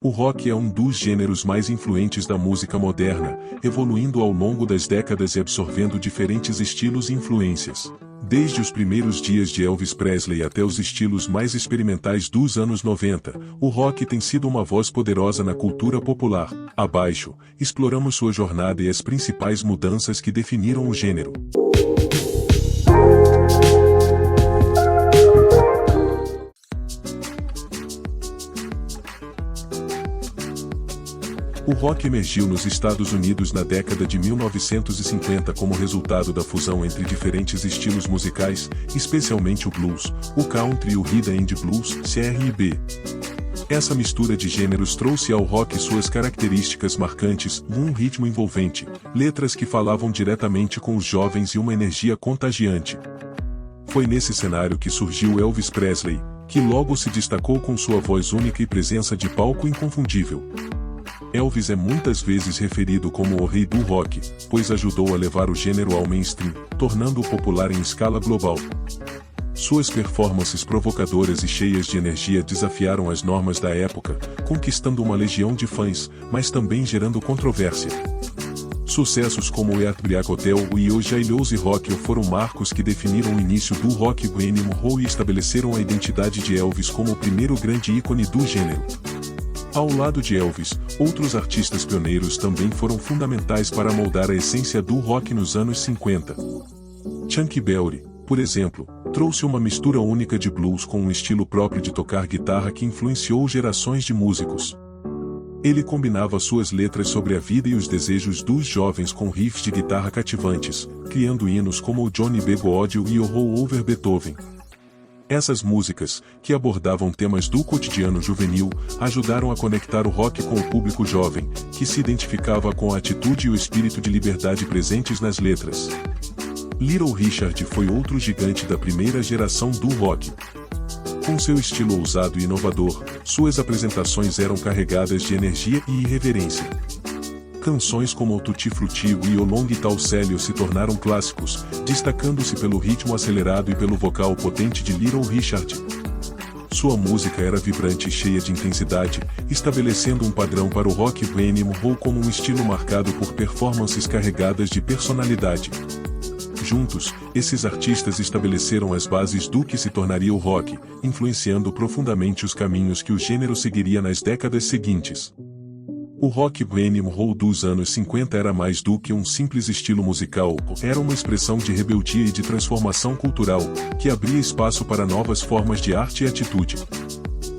O rock é um dos gêneros mais influentes da música moderna, evoluindo ao longo das décadas e absorvendo diferentes estilos e influências. Desde os primeiros dias de Elvis Presley até os estilos mais experimentais dos anos 90, o rock tem sido uma voz poderosa na cultura popular. Abaixo, exploramos sua jornada e as principais mudanças que definiram o gênero. O rock emergiu nos Estados Unidos na década de 1950 como resultado da fusão entre diferentes estilos musicais, especialmente o blues, o country e o rhythm and blues, R&B. Essa mistura de gêneros trouxe ao rock suas características marcantes, um ritmo envolvente, letras que falavam diretamente com os jovens e uma energia contagiante. Foi nesse cenário que surgiu Elvis Presley, que logo se destacou com sua voz única e presença de palco inconfundível. Elvis é muitas vezes referido como o rei do rock, pois ajudou a levar o gênero ao mainstream, tornando-o popular em escala global. Suas performances provocadoras e cheias de energia desafiaram as normas da época, conquistando uma legião de fãs, mas também gerando controvérsia. Sucessos como Heartbreak Hotel e O Jailhouse Rock foram marcos que definiram o início do rock and roll e estabeleceram a identidade de Elvis como o primeiro grande ícone do gênero. Ao lado de Elvis, outros artistas pioneiros também foram fundamentais para moldar a essência do rock nos anos 50. Chuck Berry, por exemplo, trouxe uma mistura única de blues com um estilo próprio de tocar guitarra que influenciou gerações de músicos. Ele combinava suas letras sobre a vida e os desejos dos jovens com riffs de guitarra cativantes, criando hinos como o Johnny B. Good e o Roll Over Beethoven. Essas músicas, que abordavam temas do cotidiano juvenil, ajudaram a conectar o rock com o público jovem, que se identificava com a atitude e o espírito de liberdade presentes nas letras. Little Richard foi outro gigante da primeira geração do rock. Com seu estilo ousado e inovador, suas apresentações eram carregadas de energia e irreverência. Canções como o Tutti Frutti e O Long Tall Sally se tornaram clássicos, destacando-se pelo ritmo acelerado e pelo vocal potente de Little Richard. Sua música era vibrante e cheia de intensidade, estabelecendo um padrão para o rock and roll como um estilo marcado por performances carregadas de personalidade. Juntos, esses artistas estabeleceram as bases do que se tornaria o rock, influenciando profundamente os caminhos que o gênero seguiria nas décadas seguintes. O rock and roll dos anos 50 era mais do que um simples estilo musical, era uma expressão de rebeldia e de transformação cultural, que abria espaço para novas formas de arte e atitude.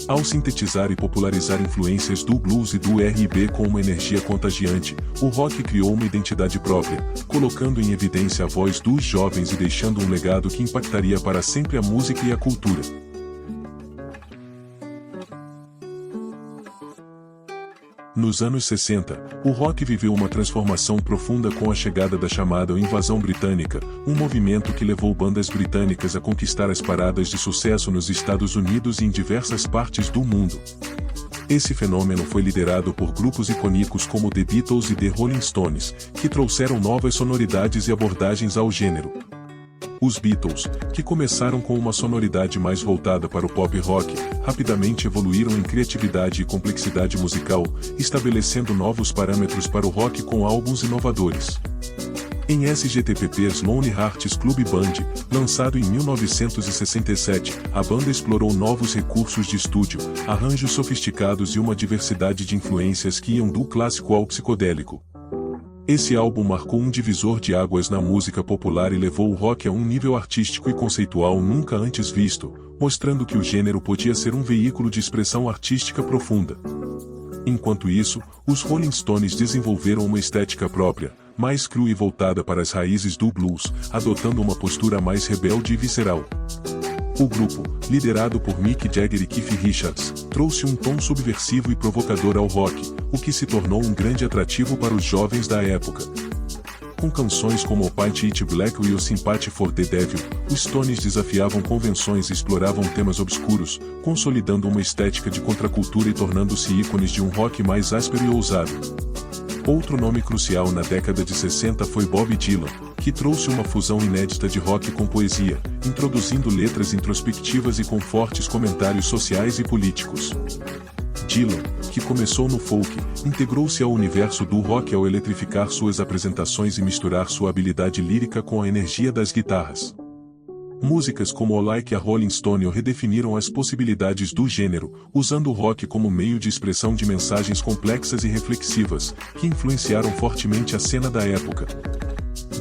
Ao sintetizar e popularizar influências do blues e do R&B com uma energia contagiante, o rock criou uma identidade própria, colocando em evidência a voz dos jovens e deixando um legado que impactaria para sempre a música e a cultura. Nos anos 60, o rock viveu uma transformação profunda com a chegada da chamada Invasão Britânica, um movimento que levou bandas britânicas a conquistar as paradas de sucesso nos Estados Unidos e em diversas partes do mundo. Esse fenômeno foi liderado por grupos icônicos como The Beatles e The Rolling Stones, que trouxeram novas sonoridades e abordagens ao gênero. Os Beatles, que começaram com uma sonoridade mais voltada para o pop rock, rapidamente evoluíram em criatividade e complexidade musical, estabelecendo novos parâmetros para o rock com álbuns inovadores. Em SGTP's Lonely Hearts Club Band, lançado em 1967, a banda explorou novos recursos de estúdio, arranjos sofisticados e uma diversidade de influências que iam do clássico ao psicodélico. Esse álbum marcou um divisor de águas na música popular e levou o rock a um nível artístico e conceitual nunca antes visto, mostrando que o gênero podia ser um veículo de expressão artística profunda. Enquanto isso, os Rolling Stones desenvolveram uma estética própria, mais crua e voltada para as raízes do blues, adotando uma postura mais rebelde e visceral. O grupo, liderado por Mick Jagger e Keith Richards, trouxe um tom subversivo e provocador ao rock, o que se tornou um grande atrativo para os jovens da época. Com canções como Paint It Black e o Sympathy for the Devil, os Stones desafiavam convenções e exploravam temas obscuros, consolidando uma estética de contracultura e tornando-se ícones de um rock mais áspero e ousado. Outro nome crucial na década de 60 foi Bob Dylan, que trouxe uma fusão inédita de rock com poesia, introduzindo letras introspectivas e com fortes comentários sociais e políticos. Dylan, que começou no folk, integrou-se ao universo do rock ao eletrificar suas apresentações e misturar sua habilidade lírica com a energia das guitarras. Músicas como Like a Rolling Stone redefiniram as possibilidades do gênero, usando o rock como meio de expressão de mensagens complexas e reflexivas, que influenciaram fortemente a cena da época.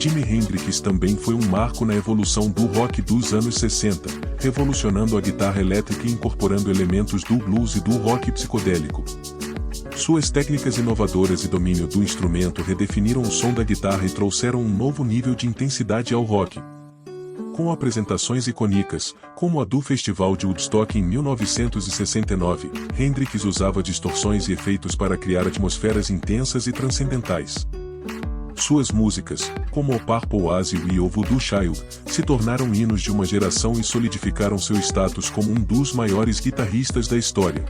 Jimi Hendrix também foi um marco na evolução do rock dos anos 60, revolucionando a guitarra elétrica e incorporando elementos do blues e do rock psicodélico. Suas técnicas inovadoras e domínio do instrumento redefiniram o som da guitarra e trouxeram um novo nível de intensidade ao rock. Com apresentações icônicas, como a do Festival de Woodstock em 1969, Hendrix usava distorções e efeitos para criar atmosferas intensas e transcendentais. Suas músicas, como o Purple Haze e o Voodoo Child, se tornaram hinos de uma geração e solidificaram seu status como um dos maiores guitarristas da história.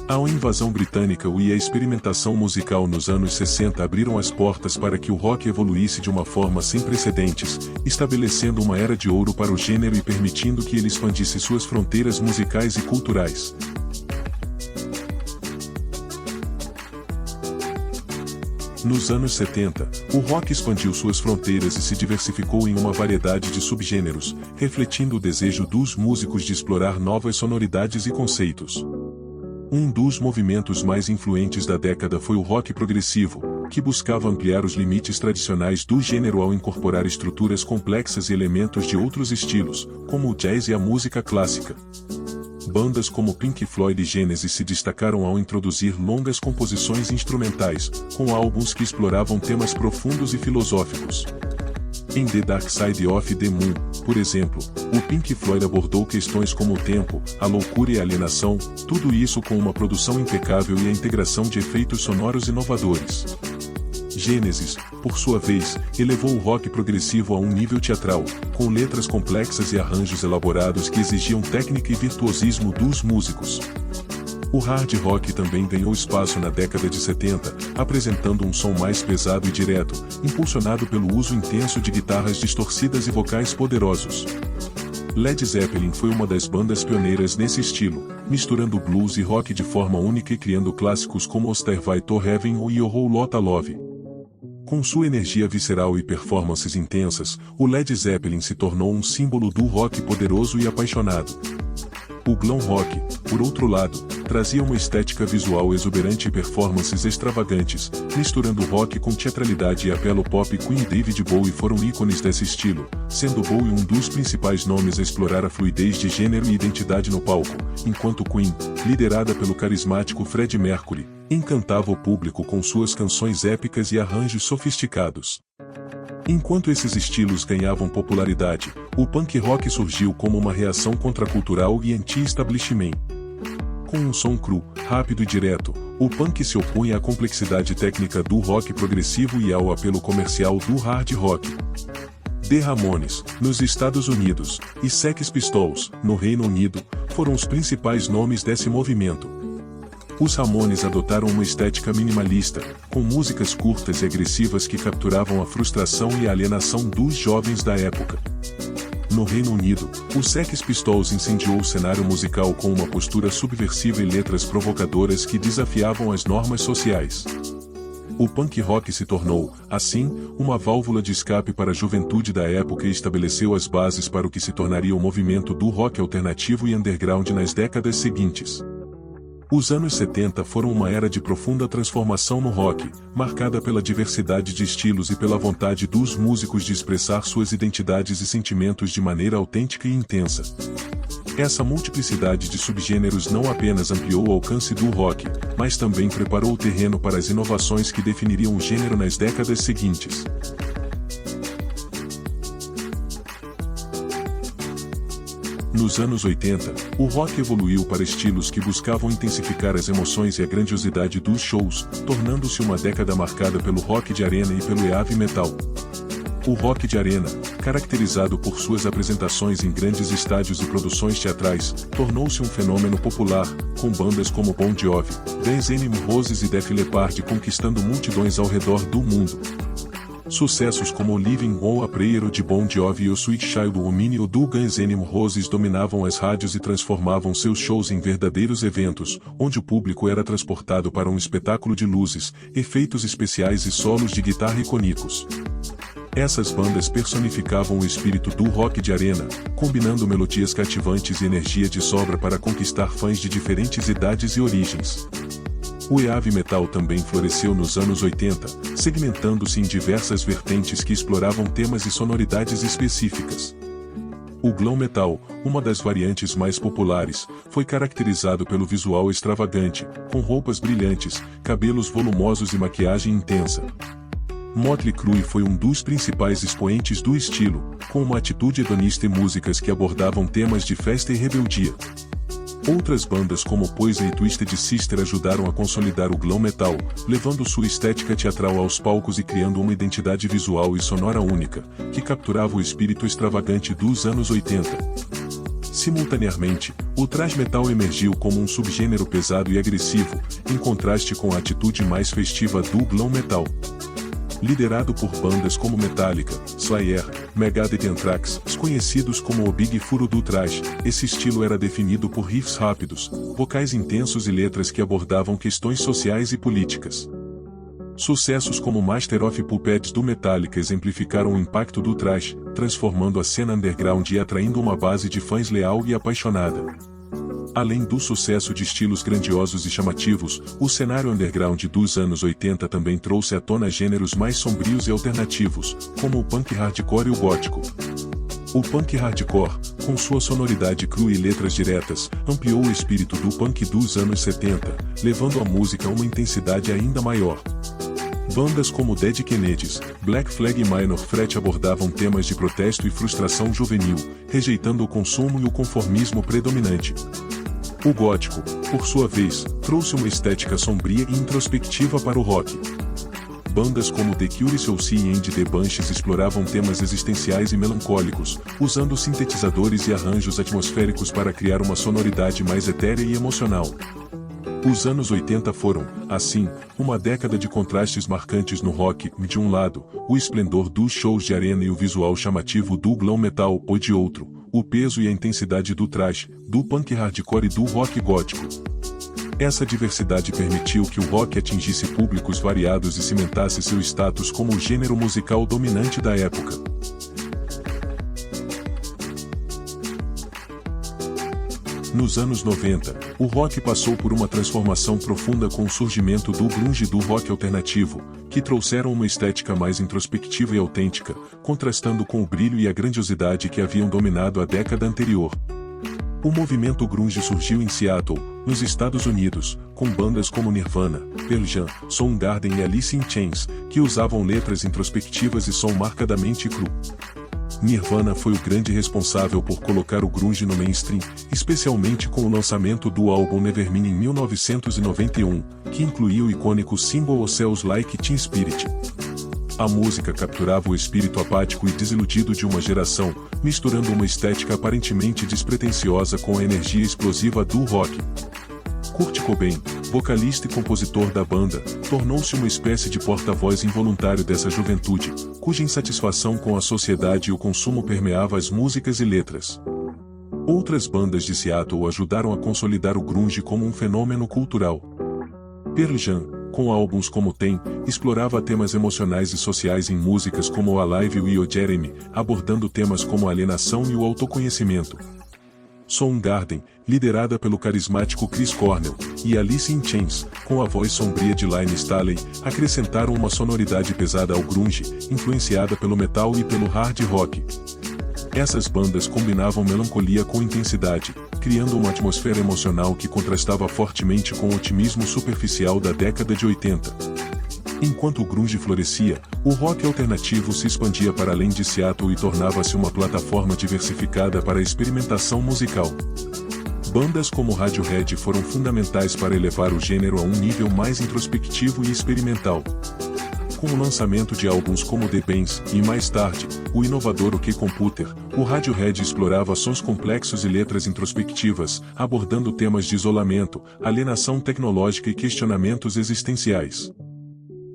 A invasão britânica e a experimentação musical nos anos 60 abriram as portas para que o rock evoluísse de uma forma sem precedentes, estabelecendo uma era de ouro para o gênero e permitindo que ele expandisse suas fronteiras musicais e culturais. Nos anos 70, o rock expandiu suas fronteiras e se diversificou em uma variedade de subgêneros, refletindo o desejo dos músicos de explorar novas sonoridades e conceitos. Um dos movimentos mais influentes da década foi o rock progressivo, que buscava ampliar os limites tradicionais do gênero ao incorporar estruturas complexas e elementos de outros estilos, como o jazz e a música clássica. Bandas como Pink Floyd e Genesis se destacaram ao introduzir longas composições instrumentais, com álbuns que exploravam temas profundos e filosóficos. Em The Dark Side of the Moon, por exemplo, o Pink Floyd abordou questões como o tempo, a loucura e a alienação, tudo isso com uma produção impecável e a integração de efeitos sonoros inovadores. Genesis, por sua vez, elevou o rock progressivo a um nível teatral, com letras complexas e arranjos elaborados que exigiam técnica e virtuosismo dos músicos. O hard rock também ganhou espaço na década de 70, apresentando um som mais pesado e direto, impulsionado pelo uso intenso de guitarras distorcidas e vocais poderosos. Led Zeppelin foi uma das bandas pioneiras nesse estilo, misturando blues e rock de forma única e criando clássicos como O Stairway to Heaven ou A Whole Lotta Love. Com sua energia visceral e performances intensas, o Led Zeppelin se tornou um símbolo do rock poderoso e apaixonado. O glam rock, por outro lado, trazia uma estética visual exuberante e performances extravagantes, misturando rock com teatralidade e apelo pop. Queen e David Bowie foram ícones desse estilo, sendo Bowie um dos principais nomes a explorar a fluidez de gênero e identidade no palco, enquanto Queen, liderada pelo carismático Freddie Mercury, encantava o público com suas canções épicas e arranjos sofisticados. Enquanto esses estilos ganhavam popularidade, o punk rock surgiu como uma reação contracultural e anti-establishment. Com um som cru, rápido e direto, o punk se opõe à complexidade técnica do rock progressivo e ao apelo comercial do hard rock. The Ramones, nos Estados Unidos, e Sex Pistols, no Reino Unido, foram os principais nomes desse movimento. Os Ramones adotaram uma estética minimalista, com músicas curtas e agressivas que capturavam a frustração e a alienação dos jovens da época. No Reino Unido, o Sex Pistols incendiou o cenário musical com uma postura subversiva e letras provocadoras que desafiavam as normas sociais. O punk rock se tornou, assim, uma válvula de escape para a juventude da época e estabeleceu as bases para o que se tornaria o movimento do rock alternativo e underground nas décadas seguintes. Os anos 70 foram uma era de profunda transformação no rock, marcada pela diversidade de estilos e pela vontade dos músicos de expressar suas identidades e sentimentos de maneira autêntica e intensa. Essa multiplicidade de subgêneros não apenas ampliou o alcance do rock, mas também preparou o terreno para as inovações que definiriam o gênero nas décadas seguintes. Nos anos 80, o rock evoluiu para estilos que buscavam intensificar as emoções e a grandiosidade dos shows, tornando-se uma década marcada pelo rock de arena e pelo heavy metal. O rock de arena, caracterizado por suas apresentações em grandes estádios e produções teatrais, tornou-se um fenômeno popular, com bandas como Bon Jovi, Guns N' Roses e Def Leppard conquistando multidões ao redor do mundo. Sucessos como Living on a Prayer de Bon Jovi e o Sweet Child O' Mine do Guns N' Roses dominavam as rádios e transformavam seus shows em verdadeiros eventos, onde o público era transportado para um espetáculo de luzes, efeitos especiais e solos de guitarra icônicos. Essas bandas personificavam o espírito do rock de arena, combinando melodias cativantes e energia de sobra para conquistar fãs de diferentes idades e origens. O heavy metal também floresceu nos anos 80, segmentando-se em diversas vertentes que exploravam temas e sonoridades específicas. O glam metal, uma das variantes mais populares, foi caracterizado pelo visual extravagante, com roupas brilhantes, cabelos volumosos e maquiagem intensa. Motley Crue foi um dos principais expoentes do estilo, com uma atitude hedonista e músicas que abordavam temas de festa e rebeldia. Outras bandas como Poison e Twisted Sister ajudaram a consolidar o glam metal, levando sua estética teatral aos palcos e criando uma identidade visual e sonora única, que capturava o espírito extravagante dos anos 80. Simultaneamente, o thrash metal emergiu como um subgênero pesado e agressivo, em contraste com a atitude mais festiva do glam metal. Liderado por bandas como Metallica, Slayer, Megadeth e Anthrax, conhecidos como o Big Furo do thrash, esse estilo era definido por riffs rápidos, vocais intensos e letras que abordavam questões sociais e políticas. Sucessos como Master of Puppets do Metallica exemplificaram o impacto do thrash, transformando a cena underground e atraindo uma base de fãs leal e apaixonada. Além do sucesso de estilos grandiosos e chamativos, o cenário underground dos anos 80 também trouxe à tona gêneros mais sombrios e alternativos, como o punk hardcore e o gótico. O punk hardcore, com sua sonoridade crua e letras diretas, ampliou o espírito do punk dos anos 70, levando a música a uma intensidade ainda maior. Bandas como Dead Kennedys, Black Flag e Minor Threat abordavam temas de protesto e frustração juvenil, rejeitando o consumo e o conformismo predominante. O gótico, por sua vez, trouxe uma estética sombria e introspectiva para o rock. Bandas como The Cure e The Banshees exploravam temas existenciais e melancólicos, usando sintetizadores e arranjos atmosféricos para criar uma sonoridade mais etérea e emocional. Os anos 80 foram, assim, uma década de contrastes marcantes no rock, de um lado, o esplendor dos shows de arena e o visual chamativo do glam metal, ou de outro, o peso e a intensidade do thrash, do punk hardcore e do rock gótico. Essa diversidade permitiu que o rock atingisse públicos variados e cimentasse seu status como o gênero musical dominante da época. Nos anos 90, o rock passou por uma transformação profunda com o surgimento do grunge e do rock alternativo, que trouxeram uma estética mais introspectiva e autêntica, contrastando com o brilho e a grandiosidade que haviam dominado a década anterior. O movimento grunge surgiu em Seattle, nos Estados Unidos, com bandas como Nirvana, Pearl Jam, Soundgarden e Alice in Chains, que usavam letras introspectivas e som marcadamente cru. Nirvana foi o grande responsável por colocar o grunge no mainstream, especialmente com o lançamento do álbum Nevermind em 1991, que incluía o icônico single Smells Like Teen Spirit. A música capturava o espírito apático e desiludido de uma geração, misturando uma estética aparentemente despretensiosa com a energia explosiva do rock. Kurt Cobain, vocalista e compositor da banda, tornou-se uma espécie de porta-voz involuntário dessa juventude, cuja insatisfação com a sociedade e o consumo permeava as músicas e letras. Outras bandas de Seattle ajudaram a consolidar o grunge como um fenômeno cultural. Pearl Jam, com álbuns como Tem, explorava temas emocionais e sociais em músicas como Alive e O Jeremy, abordando temas como a alienação e o autoconhecimento. Soundgarden, liderada pelo carismático Chris Cornell, e Alice in Chains, com a voz sombria de Lynne Staley, acrescentaram uma sonoridade pesada ao grunge, influenciada pelo metal e pelo hard rock. Essas bandas combinavam melancolia com intensidade, criando uma atmosfera emocional que contrastava fortemente com o otimismo superficial da década de 80. Enquanto o grunge florescia, o rock alternativo se expandia para além de Seattle e tornava-se uma plataforma diversificada para a experimentação musical. Bandas como Radiohead foram fundamentais para elevar o gênero a um nível mais introspectivo e experimental. Com o lançamento de álbuns como The Bands e, mais tarde, o inovador OK Computer, o Radiohead explorava sons complexos e letras introspectivas, abordando temas de isolamento, alienação tecnológica e questionamentos existenciais.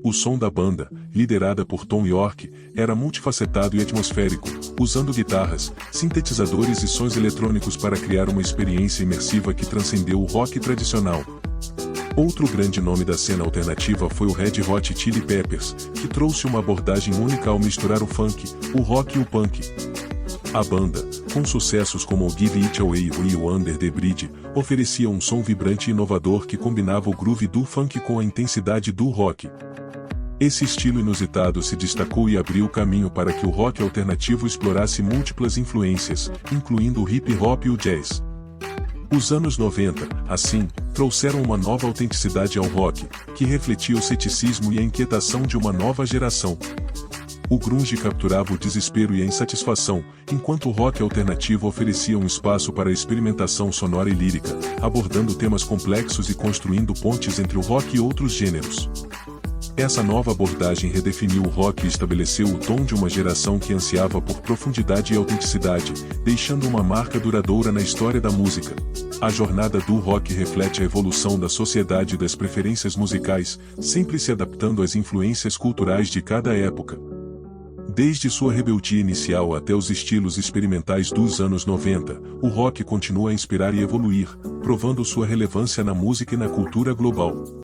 O som da banda, liderada por Thom Yorke, era multifacetado e atmosférico, usando guitarras, sintetizadores e sons eletrônicos para criar uma experiência imersiva que transcendeu o rock tradicional. Outro grande nome da cena alternativa foi o Red Hot Chili Peppers, que trouxe uma abordagem única ao misturar o funk, o rock e o punk. A banda, com sucessos como o Give It Away e o Under the Bridge, oferecia um som vibrante e inovador que combinava o groove do funk com a intensidade do rock. Esse estilo inusitado se destacou e abriu caminho para que o rock alternativo explorasse múltiplas influências, incluindo o hip hop e o jazz. Os anos 90, assim, trouxeram uma nova autenticidade ao rock, que refletia o ceticismo e a inquietação de uma nova geração. O grunge capturava o desespero e a insatisfação, enquanto o rock alternativo oferecia um espaço para a experimentação sonora e lírica, abordando temas complexos e construindo pontes entre o rock e outros gêneros. Essa nova abordagem redefiniu o rock e estabeleceu o tom de uma geração que ansiava por profundidade e autenticidade, deixando uma marca duradoura na história da música. A jornada do rock reflete a evolução da sociedade e das preferências musicais, sempre se adaptando às influências culturais de cada época. Desde sua rebeldia inicial até os estilos experimentais dos anos 90, o rock continua a inspirar e evoluir, provando sua relevância na música e na cultura global.